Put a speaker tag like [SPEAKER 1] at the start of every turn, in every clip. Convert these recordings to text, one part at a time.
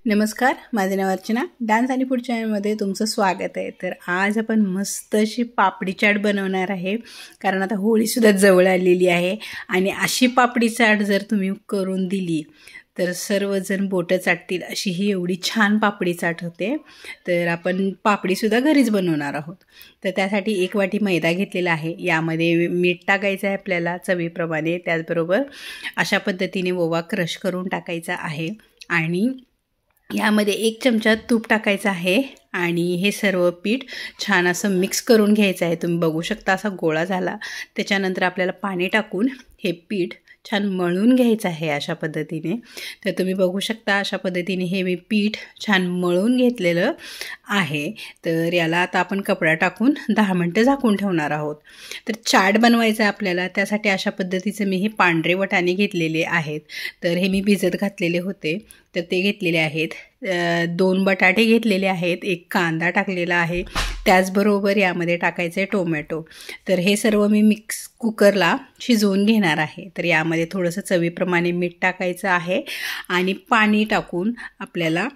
[SPEAKER 1] नमस्कार, माझे नाव अर्चना. डान्स आणि फूड चॅनलमध्ये तुमचं स्वागत आहे. तर आज आपण मस्त अशी पापडी चाट बनवणार आहे, कारण आता होळीसुद्धा जवळ आलेली आहे. आणि अशी पापडी चाट जर तुम्ही करून दिली तर सर्वजण बोटं चाटतील, अशी ही एवढी छान पापडी चाट होते. तर आपण पापडीसुद्धा घरीच बनवणार आहोत. तर त्यासाठी 1 वाटी मैदा घेतलेला आहे. यामध्ये मीठ टाकायचं आहे आपल्याला चवीप्रमाणे. त्याचबरोबर अशा पद्धतीने ओवा क्रश करून टाकायचा आहे आणि यामध्ये 1 चमचा तूप टाकायचं आहे आणि हे सर्व पीठ छान असं मिक्स करून घ्यायचं आहे. तुम्ही बघू शकता असा गोळा झाला. त्याच्यानंतर आपल्याला पाणी टाकून हे पीठ छान मळून घ्यायचं आहे अशा पद्धतीने. तर तुम्ही बघू शकता अशा पद्धतीने हे मी पीठ छान मळून घेतलेलं आहे. तर याला आता आपण कपडा टाकून 10 मिनटं झाकून ठेवणार आहोत. तर चाट बनवायचा आपल्याला, त्यासाठी अशा पद्धतीचे मी हे पांढरे वाटाणे घेतलेले आहेत. तर हे मी भिजत घातलेले होते, तर ते घेतलेले आहेत. 2 बटाटे घेतलेले आहेत, 1 कांदा टाकलेला आहे, त्याचबरोबर यामध्ये टाकायचं आहे टोमॅटो. तर हे सर्व मी मिक्स कुकरला शिजवून घेणार आहे. तर यामध्ये थोडंसं चवीप्रमाणे मीठ टाकायचं आहे आणि पाणी टाकून आपल्याला,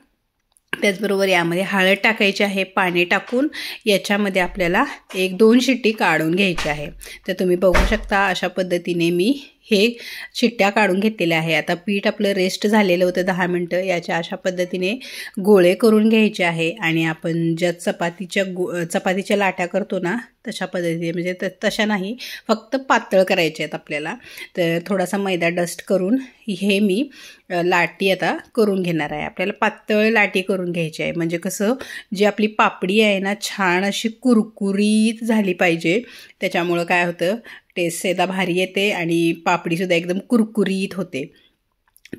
[SPEAKER 1] त्याचबरोबर यामध्ये हळद टाकायची आहे. पाणी टाकून याच्यामध्ये आपल्याला 1-2 शिट्टी काढून घ्यायची आहे. तर तुम्ही बघू शकता अशा पद्धतीने मी हे शिट्ट्या काढून घेतलेल्या आहे. आता पीठ आपलं रेस्ट झालेलं होतं 10 मिनटं. याच्या अशा पद्धतीने गोळे करून घ्यायचे आहे आणि आपण ज्या चपातीच्या लाट्या करतो ना तशा पद्धतीने, म्हणजे तशा नाही, फक्त पातळ करायचे आहेत आपल्याला. तर थोडासा मैदा डस्ट करून हे मी लाटी आता करून घेणार आहे. आपल्याला पातळ लाटी करून घ्यायची आहे, म्हणजे कसं जी आपली पापडी आहे ना छान अशी कुरकुरीत झाली पाहिजे. त्याच्यामुळं काय होतं, टेस्ट एकदा भारी येते आणि पापडीसुद्धा एकदम कुरकुरीत होते.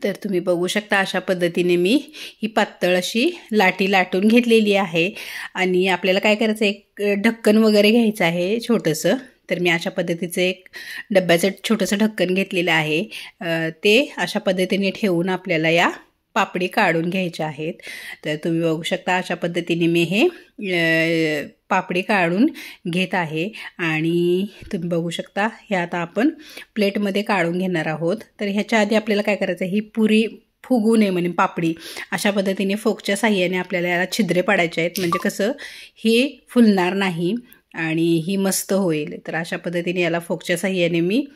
[SPEAKER 1] तर तुम्ही बघू शकता अशा पद्धतीने मी ही पातळ अशी लाटी लाटून घेतलेली आहे. आणि आपल्याला काय करायचं, एक ढक्कन वगैरे घ्यायचं आहे छोटंसं. तर मी अशा पद्धतीचं एक डब्याचं छोटंसं ढक्कन घेतलेलं आहे. ते अशा पद्धतीने ठेवून आपल्याला या पापडी काढून घ्यायच्या आहेत. तर तुम्ही बघू शकता अशा पद्धतीने मी हे पापडी काढून घेत आहे. आणि तुम्ही बघू शकता हे आता आपण प्लेटमध्ये काढून घेणार आहोत. तर ह्याच्या आधी आपल्याला काय करायचं, ही पुरी फुगू नये म्हणून पापडी अशा पद्धतीने फोकच्या साह्याने आपल्याला याला छिद्रे पाडायचे आहेत, म्हणजे कसं हे फुलणार नाही आणि ही मस्त होईल. तर अशा पद्धतीने याला फोकच्या साह्याने मी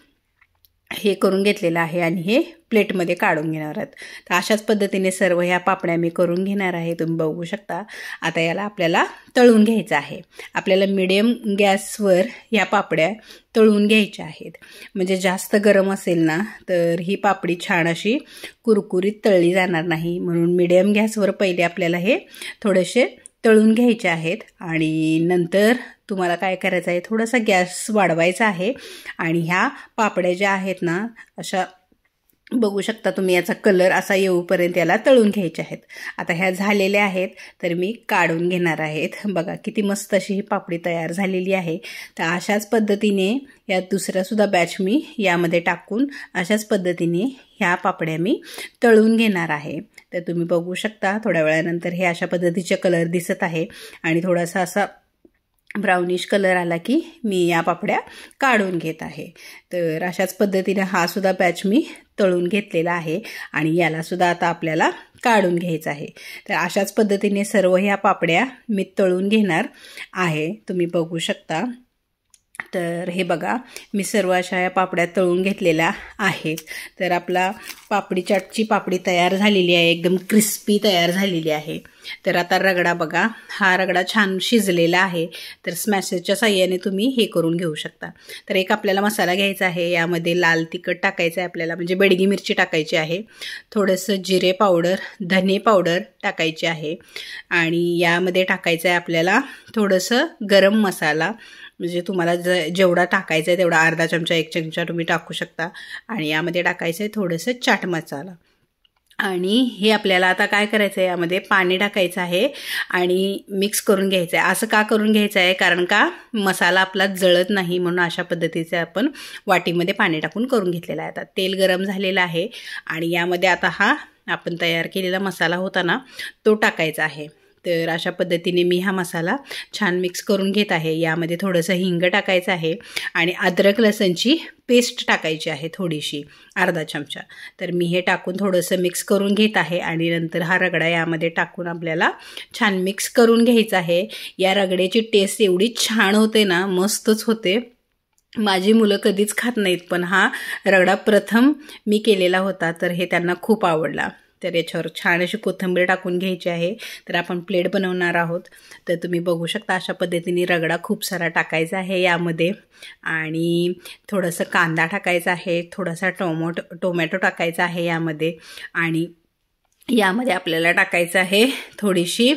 [SPEAKER 1] हे करून घेतलेलं आहे आणि हे प्लेटमध्ये काढून घेणार आहेत. तर अशाच पद्धतीने सर्व ह्या पापड्या मी करून घेणार आहे. तुम्ही बघू शकता. आता याला आपल्याला तळून घ्यायचं आहे. आपल्याला मिडियम गॅसवर ह्या पापड्या तळून घ्यायच्या आहेत, म्हणजे जास्त गरम असेल ना तर ही पापडी छान अशी कुरकुरीत तळली जाणार नाही. म्हणून मिडियम गॅसवर पहिले आपल्याला हे थोडेसे तळून घ्यायचे आहेत आणि नंतर तुम्हाला काय करायचं आहे, थोडासा गॅस वाढवायचा आहे आणि ह्या पापड्या ज्या आहेत ना अशा बघू शकता तुम्ही, याचा कलर असा येऊपर्यंत याला तळून घ्यायचे आहेत. आता ह्या झालेल्या आहेत तर मी काढून घेणार आहेत. बघा किती मस्त अशी ही पापडी तयार झालेली आहे. तर अशाच पद्धतीने या दुसऱ्यासुद्धा बॅच मी यामध्ये टाकून अशाच पद्धतीने ह्या पापड्या मी तळून घेणार आहे. तर तुम्ही बघू शकता थोड्या वेळानंतर हे अशा पद्धतीचे कलर दिसत आहे आणि थोडासा असा ब्राउनिश कलर आला की मी या पापड्या काढून घेत आहे. तर अशाच पद्धतीने हा सुद्धा बॅच मी तळून घेतलेला आहे आणि यालासुद्धा आता आपल्याला काढून घ्यायचं आहे. तर अशाच पद्धतीने सर्व ह्या पापड्या मी तळून घेणार आहे. तुम्ही बघू शकता. तर हे बघा मी सर्व अशा या पापड्या तळून घेतलेल्या आहेत. तर आपला पापडी चाटची पापडी तयार झालेली आहे, एकदम क्रिस्पी तयार झालेली आहे. तर आता रगडा बघा, हा रगडा छान शिजलेला आहे. तर स्मॅशरच्या साह्याने तुम्ही हे करून घेऊ शकता. तर एक आपल्याला मसाला घ्यायचा आहे. यामध्ये लाल तिखट टाकायचं आहे आपल्याला, म्हणजे बेडगी मिरची टाकायची आहे, थोडंसं जिरे पावडर, धने पावडर टाकायचे आहे आणि यामध्ये टाकायचं आहे आपल्याला थोडंसं गरम मसाला, म्हणजे तुम्हाला जेवढा टाकायचा आहे तेवढा अर्धा चमचा 1 चमचा तुम्ही टाकू शकता. आणि यामध्ये टाकायचं आहे थोडंसं चाट मसाला. आणि हे आपल्याला आता काय करायचं आहे, यामध्ये पाणी टाकायचं आहे आणि मिक्स करून घ्यायचं आहे. असं का करून घ्यायचं आहे, कारण का मसाला आपला जळत नाही म्हणून अशा पद्धतीचे आपण वाटीमध्ये पाणी टाकून करून घेतलेलं आहे. आता तेल गरम झालेलं आहे आणि यामध्ये आता हा आपण तयार केलेला मसाला होता ना तो टाकायचा आहे. तर अशा पद्धतीने मी हा मसाला छान मिक्स करून घेत आहे. यामध्ये थोडंसं हिंग टाकायचं आहे आणि अद्रक लसणची पेस्ट टाकायची आहे थोडीशी, अर्धा चमचा. तर मी हे टाकून थोडंसं मिक्स करून घेत आहे आणि नंतर हा रगडा यामध्ये टाकून आपल्याला छान मिक्स करून घ्यायचा आहे. या रगड्याची टेस्ट एवढी छान होते ना, मस्तच होते. माझी मुलं कधीच खात नाहीत, पण हा रगडा प्रथम मी केलेला होता, तर हे त्यांना खूप आवडला. तर याच्यावर छान अशी कोथिंबीर टाकून घ्यायची आहे. तर आपण प्लेट बनवणार आहोत. तर तुम्ही बघू शकता अशा पद्धतीने रगडा खूप सारा टाकायचा आहे यामध्ये आणि थोडंसं कांदा टाकायचा आहे, थोडासा टोमॅटो टाकायचा आहे यामध्ये आणि यामध्ये आपल्याला टाकायचं आहे थोडीशी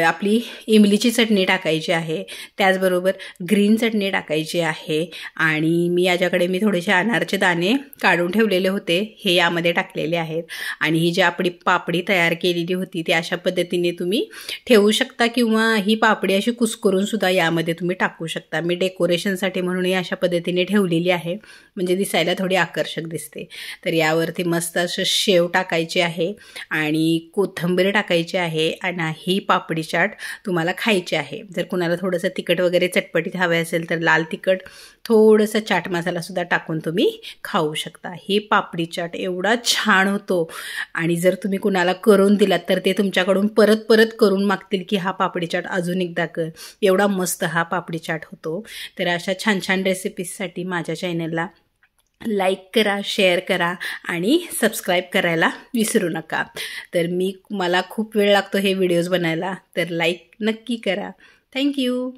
[SPEAKER 1] आपली इमलीची चटणी टाकायची आहे, त्याचबरोबर ग्रीन चटणी टाकायची आहे आणि मी थोडेसे अनारचे दाणे काढून ठेवलेले होते, हे यामध्ये टाकलेले आहेत. आणि ही जी आपली पापडी तयार केलेली होती ती अशा पद्धतीने तुम्ही ठेवू शकता किंवा ही पापडी अशी कुस्करून सुद्धा यामध्ये तुम्ही टाकू शकता. मी डेकोरेशनसाठी म्हणून ही अशा पद्धतीने ठेवलेली आहे, म्हणजे दिसायला थोडी आकर्षक दिसते. तर यावरती मस्त असं शेव टाकायचे आहे आणि कोथिंबीर टाकायची आहे आणि ही पापडी चाट तुम्हाला खायची आहे. जर कुणाला थोडंसं तिखट वगैरे चटपटीत हवे असेल तर लाल तिखट, थोडंसं चाट मसालासुद्धा टाकून तुम्ही खाऊ शकता. ही पापडी चाट एवढा छान होतो आणि जर तुम्ही कुणाला करून दिलात तर ते तुमच्याकडून परत परत करून मागतील की हा पापडी चाट अजून एकदा कर. एवढा मस्त हा पापडी चाट होतो. तर अशा छान छान रेसिपीजसाठी माझ्या चॅनलला लाईक करा, शेअर करा आणि सबस्क्राईब करायला विसरू नका. तर मला खूप वेळ लागतो हे व्हिडिओज बनायला, तर लाईक नक्की करा. थँक्यू.